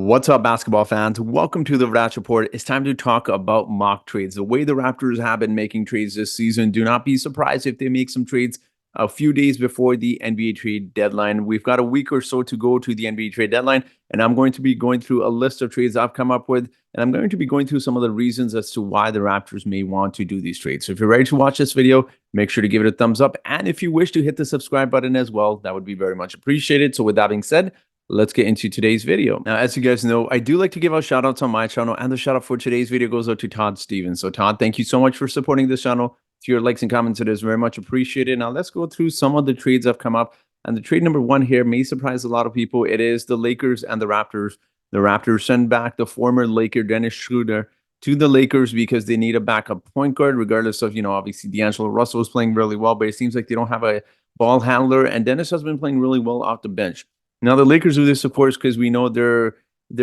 What's up, basketball fans? Welcome to the Raptors Report. It's time to talk about mock trades. The way the Raptors have been making trades this season, do not be surprised if they make some trades a few days before the NBA trade deadline. We've got a week or so to go to the NBA trade deadline, and I'm going to be going through a list of trades I've come up with, and I'm going to be going through some of the reasons as to why the Raptors may want to do these trades. So if you're ready to watch this video, make sure to give it a thumbs up, and if you wish to hit the subscribe button as well, that would be very much appreciated. So with that being said, let's get into today's video. Now, as you guys know, I do like to give out shout outs on my channel, and the shout out for today's video goes out to Todd Stevens. So Todd, thank you so much for supporting this channel. To your likes and comments, it is very much appreciated. Now let's go through some of the trades that have come up. And the trade number one here may surprise a lot of people. It is the Lakers and the Raptors. The Raptors send back the former Laker Dennis Schroeder to the Lakers because they need a backup point guard, regardless of, obviously D'Angelo Russell is playing really well, but it seems like they don't have a ball handler, and Dennis has been playing really well off the bench. Now, the Lakers do this, of course, because we know their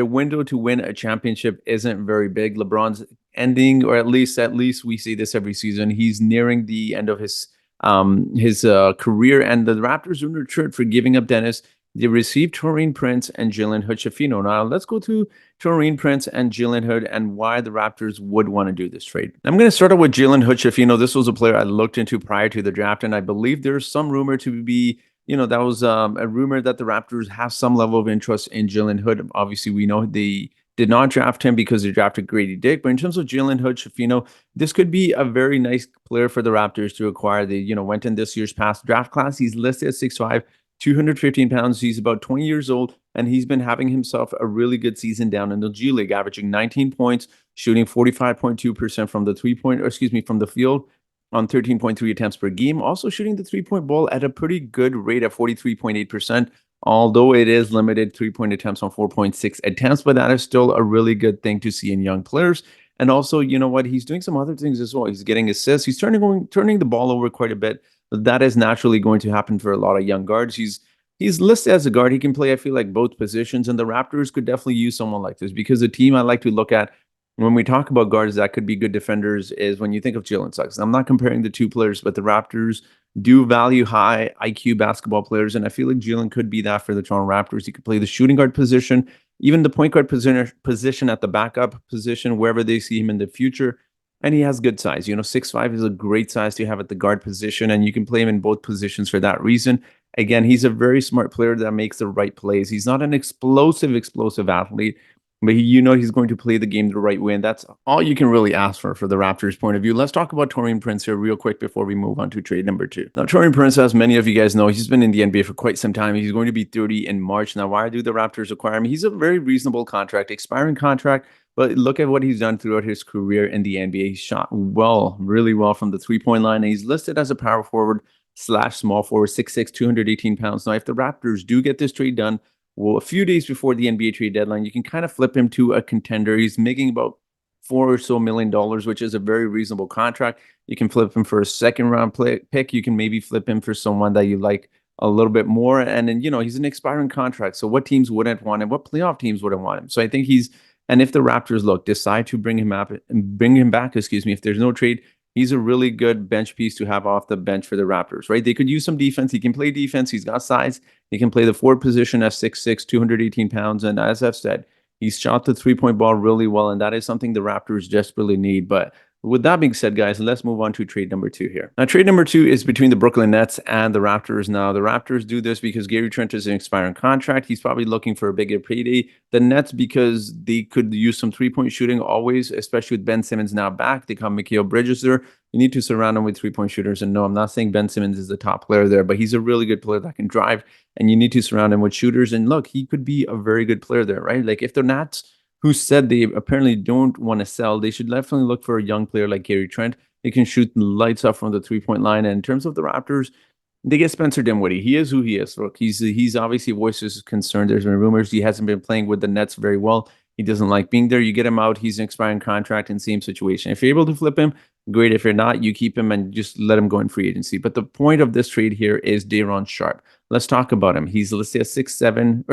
window to win a championship isn't very big. LeBron's ending, or at least we see this every season. He's nearing the end of his career, and the Raptors are nurtured for giving up Dennis. They received Taurean Prince and Jalen Hood-Schifino. Now, let's go to Taurean Prince and Jalen Hood and why the Raptors would want to do this trade. I'm going to start out with Jalen Hood-Schifino. This was a player I looked into prior to the draft, and I believe there's some rumor to be that was a rumor that the Raptors have some level of interest in Jalen Hood. Obviously, we know they did not draft him because they drafted Grady Dick. But in terms of Jalen Hood-Schifino, this could be a very nice player for the Raptors to acquire. They, went in this year's past draft class. He's listed at 6'5", 215 pounds. He's about 20 years old, and he's been having himself a really good season down in the G League, averaging 19 points, shooting 45.2% from the field, on 13.3 attempts per game, also shooting the three-point ball at a pretty good rate of 43.8%, although it is limited three-point attempts on 4.6 attempts, but that is still a really good thing to see in young players. And also, he's doing some other things as well. He's getting assists. He's turning the ball over quite a bit, but that is naturally going to happen for a lot of young guards. He's listed as a guard. He can play, I feel like, both positions, and the Raptors could definitely use someone like this because the team I like to look at when we talk about guards that could be good defenders is when you think of Jalen Suggs. I'm not comparing the two players, but the Raptors do value high IQ basketball players, and I feel like Jalen could be that for the Toronto Raptors. He could play the shooting guard position, even the point guard position at the backup position, wherever they see him in the future. And he has good size. 6'5" is a great size to have at the guard position, and you can play him in both positions for that reason. Again, he's a very smart player that makes the right plays. He's not an explosive athlete, but he's going to play the game the right way, and that's all you can really ask for the Raptors' point of view. Let's talk about Taurean Prince here real quick before we move on to trade number two. Now, Taurean Prince, as many of you guys know, he's been in the NBA for quite some time. He's going to be 30 in March. Now, why do the Raptors acquire him? He's a very reasonable contract, expiring contract, but look at what he's done throughout his career in the NBA. He's shot really well from the three-point line, and he's listed as a power forward / small forward, 6'6", 218 pounds. Now, if the Raptors do get this trade done, well, a few days before the NBA trade deadline, you can kind of flip him to a contender. He's making about $4 million or so, which is a very reasonable contract. You can flip him for a second-round pick. You can maybe flip him for someone that you like a little bit more. And then, he's an expiring contract. So what teams wouldn't want him? What playoff teams wouldn't want him? So I think and if the Raptors decide to bring him back, if there's no trade, he's a really good bench piece to have off the bench for the Raptors, right? They could use some defense. He can play defense. He's got size. He can play the forward position at 6'6", 218 pounds. And as I've said, he's shot the three-point ball really well, and that is something the Raptors desperately need. But with that being said, guys, let's move on to trade number two here. Now, trade number two is between the Brooklyn Nets and the Raptors. Now, the Raptors do this because Gary Trent is an expiring contract. He's probably looking for a bigger payday. The Nets, because they could use some three-point shooting always, especially with Ben Simmons now back. They call Mikal Bridges there. You need to surround him with three-point shooters. And no, I'm not saying Ben Simmons is the top player there, but he's a really good player that can drive, and you need to surround him with shooters. And look, he could be a very good player there, right? Like, if the Nets, who said they apparently don't want to sell, they should definitely look for a young player like Gary Trent. He can shoot lights up from the three-point line. And in terms of the Raptors, they get Spencer Dinwiddie. He is who he is. Look, he's obviously voices concerned. There's been rumors he hasn't been playing with the Nets very well. He doesn't like being there. You get him out. He's an expiring contract in same situation. If you're able to flip him, great. If you're not, you keep him and just let him go in free agency. But the point of this trade here is Day'Ron Sharpe. Let's talk about him. He's listed at 6'11",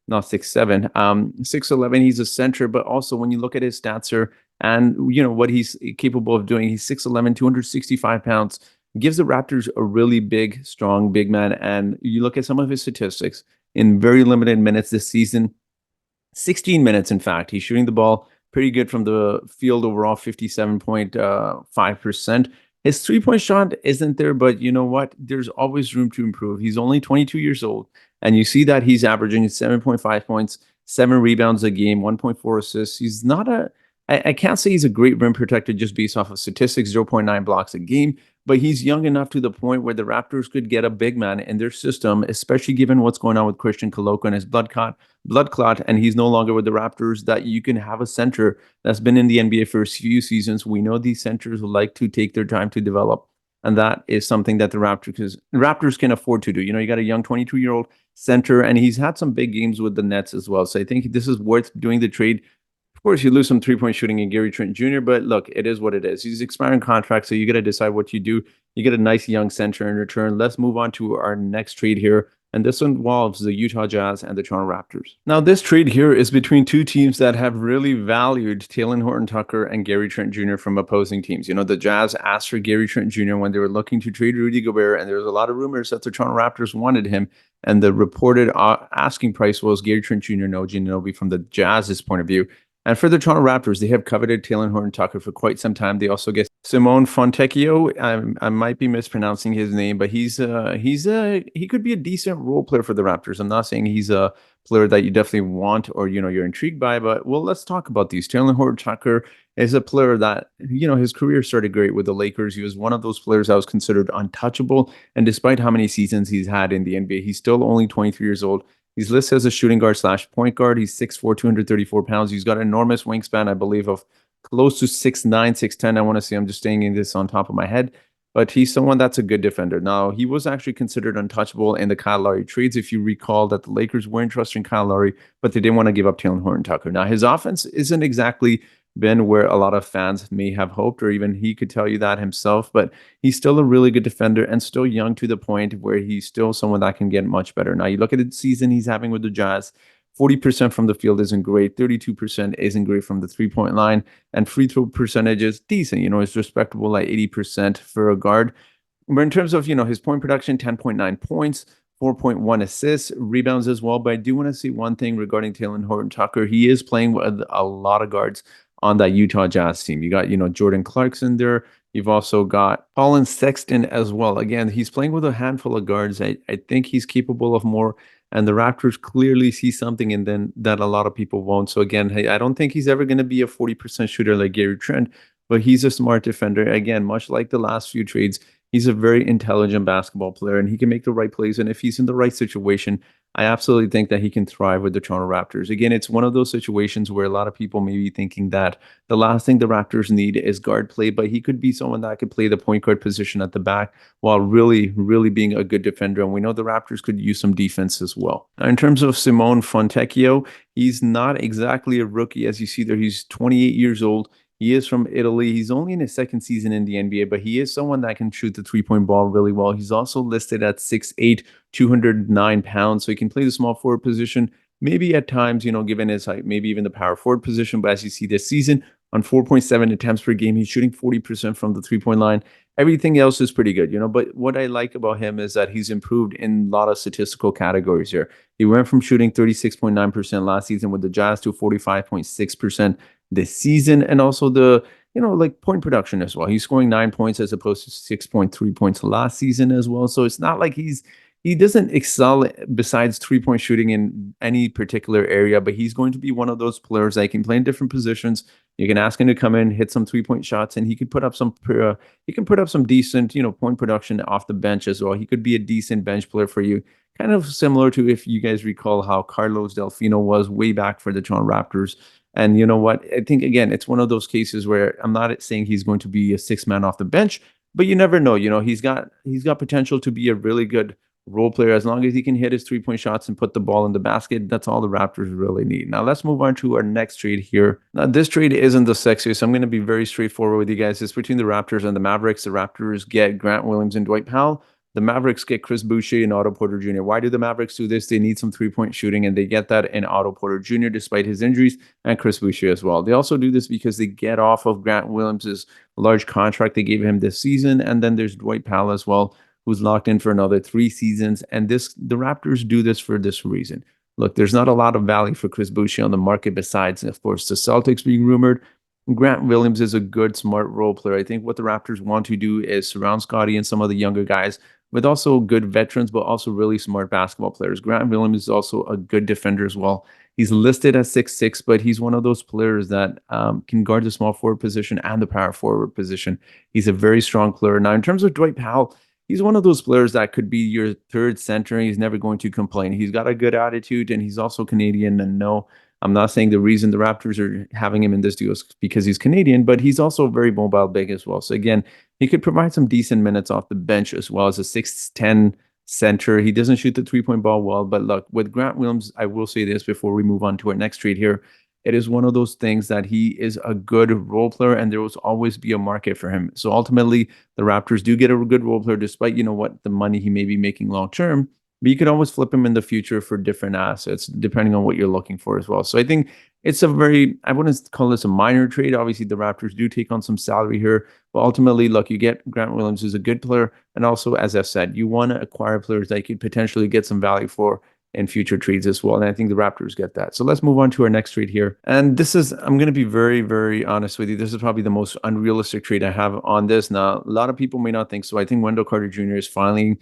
not 6'7". 6'11", he's a center, but also when you look at his stats here and what he's capable of doing, he's 6'11", 265 pounds, gives the Raptors a really big, strong big man. And you look at some of his statistics in very limited minutes this season. 16 minutes, in fact. He's shooting the ball pretty good from the field overall, 57.5%. His three-point shot isn't there, but you know what? There's always room to improve. He's only 22 years old, and you see that he's averaging 7.5 points, 7 rebounds a game, 1.4 assists. He's not a I can't say he's a great rim protector just based off of statistics, 0.9 blocks a game, but he's young enough to the point where the Raptors could get a big man in their system, especially given what's going on with Christian Coloco and his blood clot, and he's no longer with the Raptors, that you can have a center that's been in the NBA for a few seasons. We know these centers like to take their time to develop. And that is something that the Raptors can afford to do. You know, you got a young 22-year-old center, and he's had some big games with the Nets as well. So I think this is worth doing the trade. Of course, you lose some three-point shooting in Gary Trent Jr., but look, it is what it is. He's expiring contract, so you got to decide what you do. You get a nice young center in return. Let's move on to our next trade here, and this involves the Utah Jazz and the Toronto Raptors. Now, this trade here is between two teams that have really valued Talen Horton-Tucker and Gary Trent Jr. from opposing teams. You know, the Jazz asked for Gary Trent Jr. when they were looking to trade Rudy Gobert, and there was a lot of rumors that the Toronto Raptors wanted him, and the reported asking price was Gary Trent Jr., no Ginobili from the Jazz's point of view. And for the Toronto Raptors, they have coveted Talen Horton-Tucker for quite some time. They also get Simone Fontecchio. I might be mispronouncing his name, but he could be a decent role player for the Raptors. I'm not saying he's a player that you definitely want or you're intrigued by, but well, let's talk about these. Talen Horton-Tucker is a player that his career started great with the Lakers. He was one of those players that was considered untouchable, and despite how many seasons he's had in the NBA, he's still only 23 years old. He's listed as a shooting guard / point guard. He's 6'4", 234 pounds. He's got an enormous wingspan, I believe, of close to 6'9", 6'10". I want to say, I'm just staying in this on top of my head. But he's someone that's a good defender. Now, he was actually considered untouchable in the Kyle Lowry trades. If you recall that the Lakers were interested in Kyle Lowry, but they didn't want to give up Talen Horton-Tucker. Now, his offense isn't exactly been where a lot of fans may have hoped, or even he could tell you that himself, but he's still a really good defender and still young to the point where he's still someone that can get much better. Now, you look at the season he's having with the Jazz, 40% from the field isn't great, 32% isn't great from the three-point line, and free throw percentage is decent. It's respectable, like 80% for a guard. But in terms of, his point production, 10.9 points, 4.1 assists, rebounds as well. But I do want to see one thing regarding Talen Horton-Tucker. He is playing with a lot of guards on that Utah Jazz team. You got, Jordan Clarkson there. You've also got Colin Sexton as well. Again, he's playing with a handful of guards. I think he's capable of more, and the Raptors clearly see something in them that a lot of people won't. So again, hey, I don't think he's ever going to be a 40% shooter like Gary Trent, but he's a smart defender. Again, much like the last few trades, he's a very intelligent basketball player, and he can make the right plays. And if he's in the right situation, I absolutely think that he can thrive with the Toronto Raptors. Again, it's one of those situations where a lot of people may be thinking that the last thing the Raptors need is guard play, but he could be someone that could play the point guard position at the back while really, really being a good defender. And we know the Raptors could use some defense as well. Now, in terms of Simone Fontecchio, he's not exactly a rookie. As you see there, he's 28 years old. He is from Italy. He's only in his second season in the NBA, but he is someone that can shoot the three-point ball really well. He's also listed at 6'8", 209 pounds, so he can play the small forward position, maybe at times, given his height, maybe even the power forward position. But as you see this season, on 4.7 attempts per game, he's shooting 40% from the three-point line. Everything else is pretty good, but what I like about him is that he's improved in a lot of statistical categories here. He went from shooting 36.9% last season with the Jazz to 45.6% this season, and also the point production as well. He's scoring 9 points as opposed to 6.3 points last season as well. So it's not like he doesn't excel besides three-point shooting in any particular area, but he's going to be one of those players that can play in different positions. You can ask him to come in, hit some three-point shots, and he can put up some decent point production off the bench as well. He could be a decent bench player for you, kind of similar to, if you guys recall, how Carlos Delfino was way back for the Toronto Raptors. And you know what? I think, again, it's one of those cases where I'm not saying he's going to be a six-man off the bench, but you never know. He's got potential to be a really good role player as long as he can hit his three-point shots and put the ball in the basket. That's all the Raptors really need. Now, let's move on to our next trade here. Now, this trade isn't the sexiest. I'm going to be very straightforward with you guys. It's between the Raptors and the Mavericks. The Raptors get Grant Williams and Dwight Powell. The Mavericks get Chris Boucher and Otto Porter Jr. Why do the Mavericks do this? They need some three-point shooting, and they get that in Otto Porter Jr. despite his injuries, and Chris Boucher as well. They also do this because they get off of Grant Williams' large contract they gave him this season, and then there's Dwight Powell as well, who's locked in for another 3 seasons. And the Raptors do this for this reason. look, there's not a lot of value for Chris Boucher on the market besides, of course, the Celtics being rumored. Grant Williams is a good, smart role player. I think what the Raptors want to do is surround Scotty and some of the younger guys with also good veterans, but also really smart basketball players. Grant Williams is also a good defender as well. He's listed at 6'6", but he's one of those players that can guard the small forward position and the power forward position. He's a very strong player. Now, in terms of Dwight Powell, he's one of those players that could be your third center. He's never going to complain. He's got a good attitude, and he's also Canadian. And no, I'm not saying the reason the Raptors are having him in this deal is because he's Canadian, but he's also very mobile, big as well. So again, he could provide some decent minutes off the bench as well as a 6'10" center. He doesn't shoot the three-point ball well, but look, with Grant Williams, I will say this before we move on to our next trade here. It is one of those things that he is a good role player, and there will always be a market for him. So ultimately, the Raptors do get a good role player, despite what the money he may be making long term. But you could always flip him in the future for different assets, depending on what you're looking for as well. So I think it's I wouldn't call this a minor trade. Obviously, the Raptors do take on some salary here, but ultimately, look, you get Grant Williams, who's a good player. And also, as I've said, you want to acquire players that you could potentially get some value for in future trades as well. And I think the Raptors get that. So let's move on to our next trade here. And I'm going to be very, very honest with you. This is probably the most unrealistic trade I have on this. Now, a lot of people may not think so. I think Wendell Carter Jr. is finally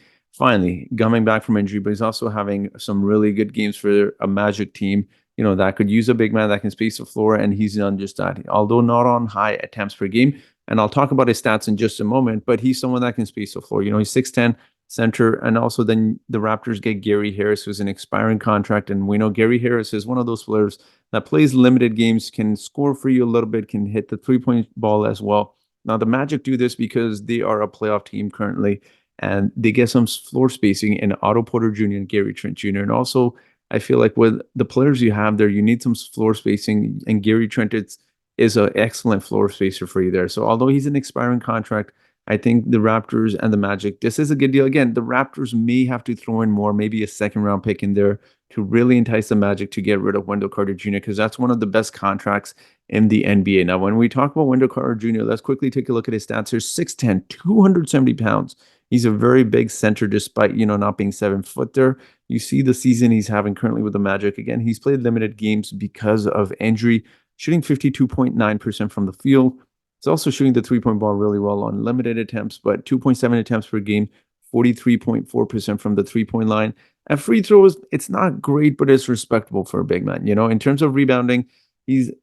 coming back from injury, but he's also having some really good games for a Magic team, that could use a big man that can space the floor, and he's done just that. Although not on high attempts per game, and I'll talk about his stats in just a moment, but he's someone that can space the floor. He's 6'10", center, and also then the Raptors get Gary Harris, who's an expiring contract, and we know Gary Harris is one of those players that plays limited games, can score for you a little bit, can hit the three-point ball as well. Now, the Magic do this because they are a playoff team currently, and they get some floor spacing in Otto Porter Jr. and Gary Trent Jr. And also, I feel like with the players you have there, you need some floor spacing, and Gary Trent is an excellent floor spacer for you there. So although he's an expiring contract, I think the Raptors and the Magic, this is a good deal. Again, the Raptors may have to throw in more, maybe a second-round pick in there to really entice the Magic to get rid of Wendell Carter Jr., because that's one of the best contracts in the NBA. Now, when we talk about Wendell Carter Jr., let's quickly take a look at his stats. He's 6'10", 270 pounds. He's a very big center despite, not being 7 foot there. You see the season he's having currently with the Magic. Again, he's played limited games because of injury, shooting 52.9% from the field. He's also shooting the three-point ball really well on limited attempts, but 2.7 attempts per game, 43.4% from the three-point line. At free throws, it's not great, but it's respectable for a big man. In terms of rebounding,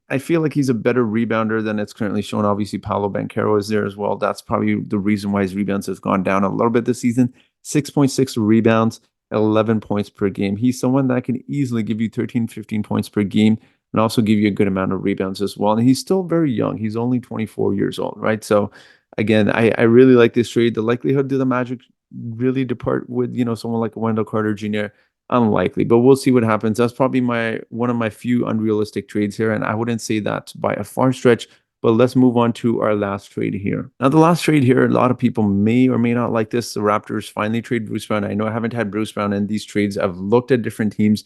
I feel like he's a better rebounder than it's currently shown. Obviously, Paolo Banchero is there as well. That's probably the reason why his rebounds has gone down a little bit this season. 6.6 rebounds, 11 points per game. He's someone that can easily give you 13, 15 points per game and also give you a good amount of rebounds as well. And he's still very young. He's only 24 years old, right? So again, I really like this trade. The likelihood to the Magic really depart with, someone like Wendell Carter Jr., unlikely, but we'll see what happens. That's probably one of my few unrealistic trades here, and I wouldn't say that by a far stretch. But let's move on to our last trade here. Now, the last trade here, a lot of people may or may not like this. The Raptors finally trade Bruce Brown. I know I haven't had Bruce Brown in these trades. I've looked at different teams,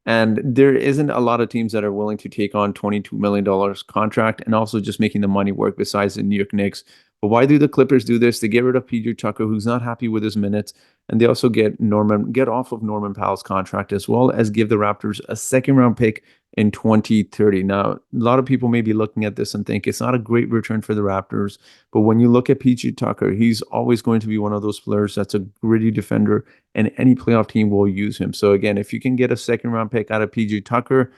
and there isn't a lot of teams that are willing to take on $22 million contract and also just making the money work besides the New York Knicks. But why do the Clippers do this? They get rid of PJ Tucker, who's not happy with his minutes, and they also get off of Norman Powell's contract, as well as give the Raptors a second-round pick in 2030. Now, a lot of people may be looking at this and think it's not a great return for the Raptors, but when you look at PJ Tucker, he's always going to be one of those players that's a gritty defender, and any playoff team will use him. So again, if you can get a second-round pick out of PJ Tucker,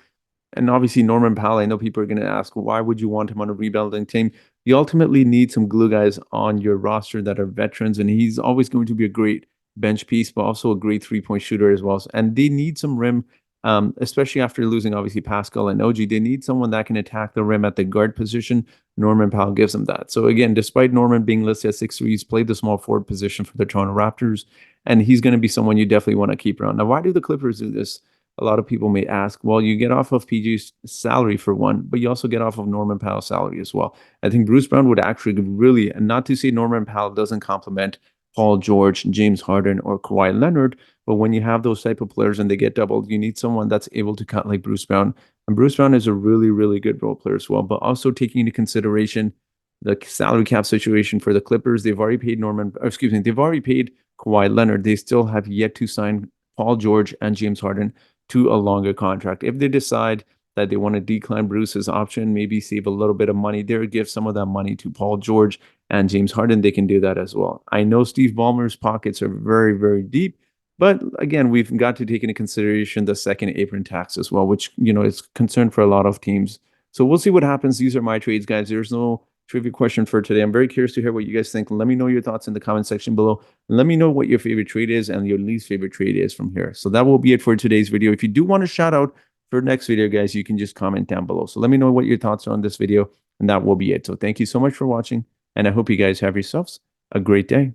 and obviously Norman Powell, I know people are going to ask, why would you want him on a rebuilding team? You ultimately need some glue guys on your roster that are veterans, and he's always going to be a great bench piece, but also a great three-point shooter as well. And they need some rim, especially after losing, obviously, Pascal and OG. They need someone that can attack the rim at the guard position. Norman Powell gives them that. So again, despite Norman being listed at 6'3", he's played the small forward position for the Toronto Raptors, and he's going to be someone you definitely want to keep around. Now, why do the Clippers do this? A lot of people may ask, well, you get off of PG's salary for one, but you also get off of Norman Powell's salary as well. I think Bruce Brown would actually really, and not to say Norman Powell doesn't complement Paul George, James Harden, or Kawhi Leonard, but when you have those type of players and they get doubled, you need someone that's able to cut like Bruce Brown. And Bruce Brown is a really, really good role player as well, but also taking into consideration the salary cap situation for the Clippers, they've already paid they've already paid Kawhi Leonard. They still have yet to sign Paul George and James Harden to a longer contract. If they decide that they want to decline Bruce's option, maybe save a little bit of money there, give some of that money to Paul George and James Harden, they can do that as well. I know Steve Ballmer's pockets are very, very deep, but again, we've got to take into consideration the second apron tax as well, which, is concern for a lot of teams. So we'll see what happens. These are my trades, guys. There's no trivia question for today. I'm very curious to hear what you guys think. Let me know your thoughts in the comment section below. And let me know what your favorite trade is and your least favorite trade is from here. So that will be it for today's video. If you do want a shout out for next video, guys, you can just comment down below. So let me know what your thoughts are on this video, and that will be it. So thank you so much for watching, and I hope you guys have yourselves a great day.